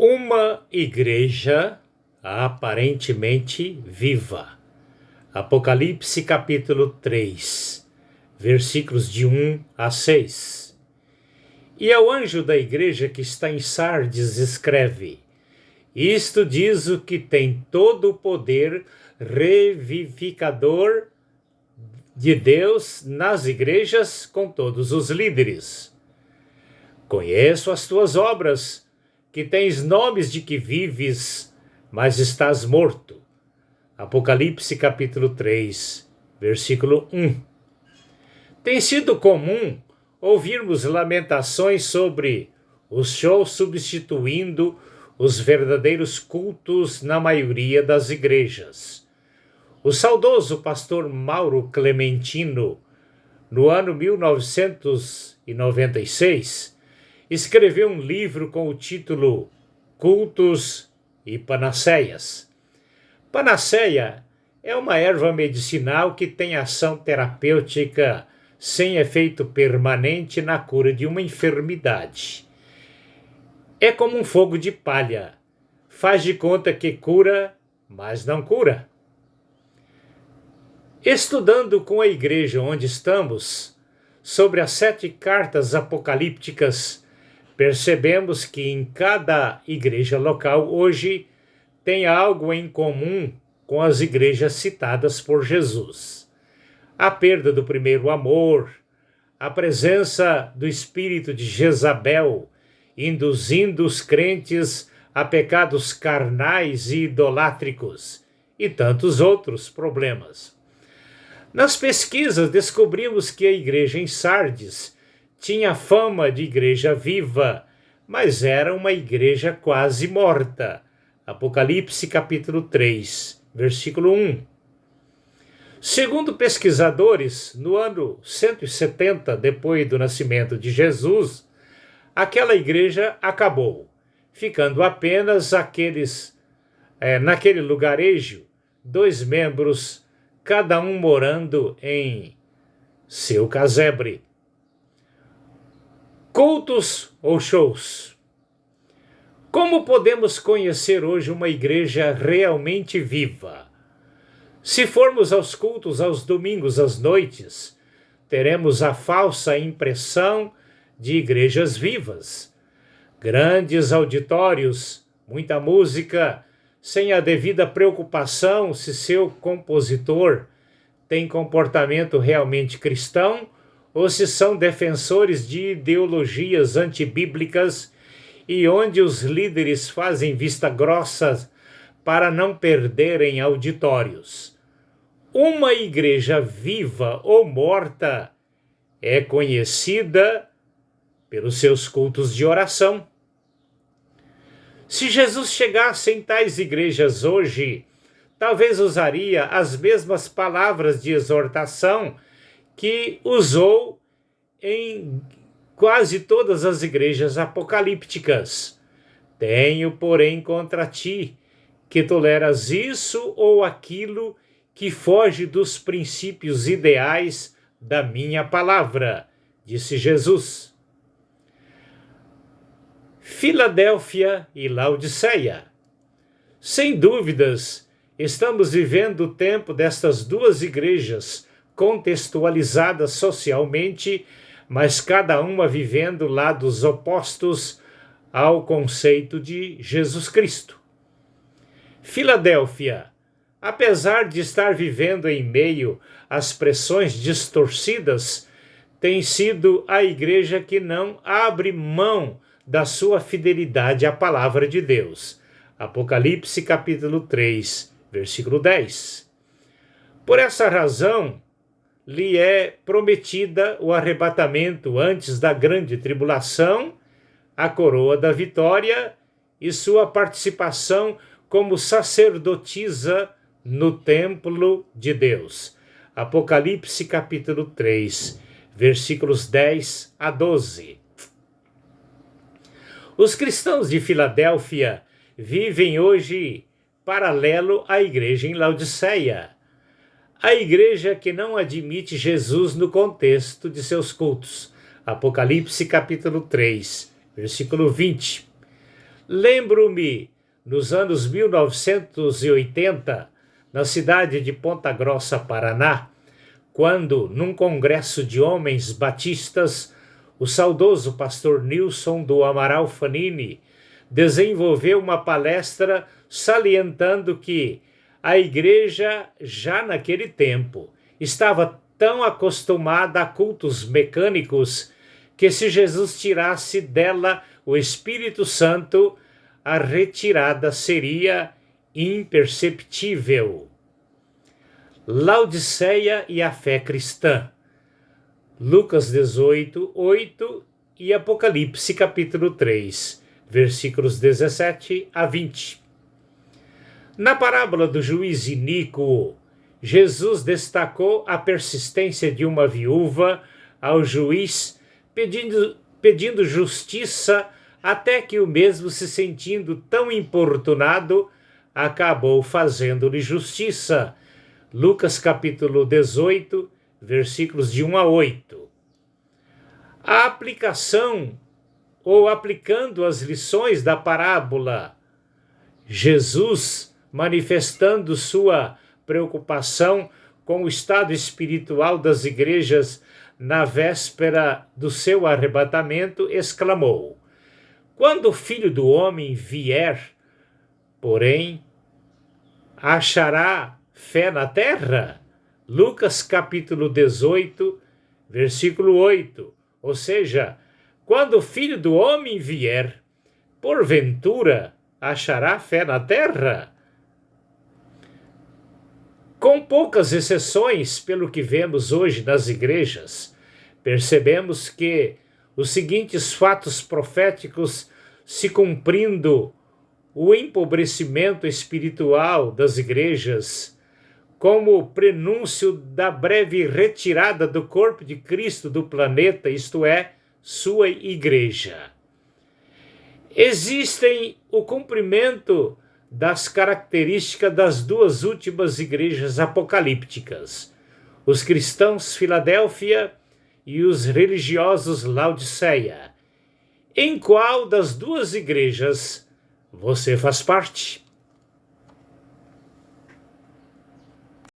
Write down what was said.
Uma igreja aparentemente viva. Apocalipse capítulo 3, versículos de 1 a 6. E ao anjo da igreja que está em Sardes escreve: Isto diz o que tem todo o poder revivificador de Deus nas igrejas com todos os líderes. Conheço as tuas obras, que tens nomes de que vives, mas estás morto. Apocalipse capítulo 3, versículo 1. Tem sido comum ouvirmos lamentações sobre os shows substituindo os verdadeiros cultos na maioria das igrejas. O saudoso pastor Mauro Clementino, no ano 1996, escreveu um livro com o título Cultos e Panaceias. Panaceia é uma erva medicinal que tem ação terapêutica sem efeito permanente na cura de uma enfermidade. É como um fogo de palha. Faz de conta que cura, mas não cura. Estudando com a igreja onde estamos, sobre as 7 cartas apocalípticas, percebemos que em cada igreja local hoje tem algo em comum com as igrejas citadas por Jesus. A perda do primeiro amor, a presença do espírito de Jezabel, induzindo os crentes a pecados carnais e idolátricos, e tantos outros problemas. Nas pesquisas descobrimos que a igreja em Sardes tinha fama de igreja viva, mas era uma igreja quase morta. Apocalipse capítulo 3, versículo 1. Segundo pesquisadores, no ano 170 depois do nascimento de Jesus, aquela igreja acabou, ficando apenas naquele lugarejo, 2 membros, cada um morando em seu casebre. Cultos ou shows? Como podemos conhecer hoje uma igreja realmente viva? Se formos aos cultos aos domingos às noites, teremos a falsa impressão de igrejas vivas. Grandes auditórios, muita música, sem a devida preocupação se seu compositor tem comportamento realmente cristão ou se são defensores de ideologias antibíblicas e onde os líderes fazem vista grossa para não perderem auditórios. Uma igreja viva ou morta é conhecida pelos seus cultos de oração. Se Jesus chegasse em tais igrejas hoje, talvez usaria as mesmas palavras de exortação que usou em quase todas as igrejas apocalípticas. Tenho, porém, contra ti, que toleras isso ou aquilo que foge dos princípios ideais da minha palavra, disse Jesus. Filadélfia e Laodiceia. Sem dúvidas, estamos vivendo o tempo destas 2 igrejas contextualizadas socialmente, mas cada uma vivendo lados opostos ao conceito de Jesus Cristo. Filadélfia, apesar de estar vivendo em meio às pressões distorcidas, tem sido a igreja que não abre mão da sua fidelidade à palavra de Deus. Apocalipse capítulo 3, versículo 10. Por essa razão, lhe é prometida o arrebatamento antes da grande tribulação, a coroa da vitória e sua participação como sacerdotisa no templo de Deus. Apocalipse capítulo 3, versículos 10 a 12. Os cristãos de Filadélfia vivem hoje paralelo à igreja em Laodiceia, a igreja que não admite Jesus no contexto de seus cultos. Apocalipse capítulo 3, versículo 20. Lembro-me, nos anos 1980, na cidade de Ponta Grossa, Paraná, quando, num congresso de homens batistas, o saudoso pastor Nilson do Amaral Fanini desenvolveu uma palestra salientando que a igreja, já naquele tempo, estava tão acostumada a cultos mecânicos que, se Jesus tirasse dela o Espírito Santo, a retirada seria imperceptível. Laodiceia e a fé cristã. Lucas 18, 8 e Apocalipse capítulo 3, versículos 17 a 20. Na parábola do juiz iníquo, Jesus destacou a persistência de uma viúva ao juiz, pedindo justiça, até que o mesmo, se sentindo tão importunado, acabou fazendo-lhe justiça. Lucas capítulo 18, versículos de 1 a 8. A aplicação, ou aplicando as lições da parábola, Jesus, manifestando sua preocupação com o estado espiritual das igrejas na véspera do seu arrebatamento, exclamou: quando o Filho do Homem vier, porém, achará fé na terra? Lucas capítulo 18, versículo 8. Ou seja, quando o Filho do Homem vier, porventura achará fé na terra? Com poucas exceções, pelo que vemos hoje nas igrejas, percebemos que os seguintes fatos proféticos se cumprindo: o empobrecimento espiritual das igrejas, como prenúncio da breve retirada do corpo de Cristo do planeta, isto é, sua igreja. Existem o cumprimento das características das duas últimas igrejas apocalípticas, os cristãos Filadélfia e os religiosos Laodiceia. Em qual das duas igrejas você faz parte?